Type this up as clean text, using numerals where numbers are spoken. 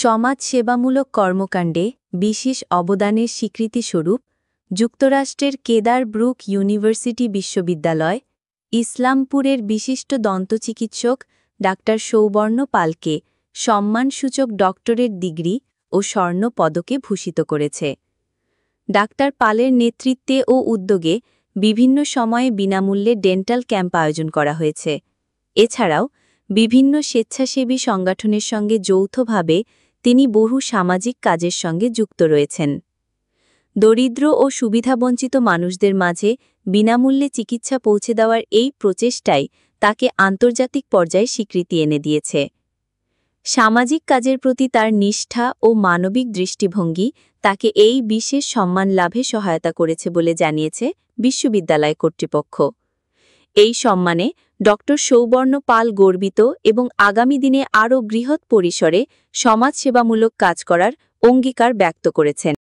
সমাজসেবামূলক কর্মকাণ্ডে বিশেষ অবদানের স্বীকৃতিস্বরূপ যুক্তরাষ্ট্রের কেদার ব্রুক ইউনিভার্সিটি বিশ্ববিদ্যালয় ইসলামপুরের বিশিষ্ট দন্তচিকিৎসক ডা. সৌবর্ণ পালকে সম্মানসূচক ডক্টরেট ডিগ্রি ও স্বর্ণ পদকে ভূষিত করেছে। ডা. পালের নেতৃত্বে ও উদ্যোগে বিভিন্ন সময়ে বিনামূল্যে ডেন্টাল ক্যাম্প আয়োজন করা হয়েছে। এছাড়াও বিভিন্ন স্বেচ্ছাসেবী সংগঠনের সঙ্গে যৌথভাবে তিনি বহু সামাজিক কাজের সঙ্গে যুক্ত রয়েছেন। দরিদ্র ও সুবিধাবঞ্চিত মানুষদের মাঝে বিনামূল্যে চিকিৎসা পৌঁছে দেওয়ার এই প্রচেষ্টাই তাকে আন্তর্জাতিক পর্যায়ে স্বীকৃতি এনে দিয়েছে। সামাজিক কাজের প্রতি তার নিষ্ঠা ও মানবিক দৃষ্টিভঙ্গি তাকে এই বিশেষ সম্মান লাভে সহায়তা করেছে বলে জানিয়েছে বিশ্ববিদ্যালয় কর্তৃপক্ষ। এই সম্মানে ড. সৌবর্ণ পাল গর্বিত এবং আগামী দিনে আরও বৃহৎ পরিসরে সমাজসেবামূলক কাজ করার অঙ্গীকার ব্যক্ত করেছেন।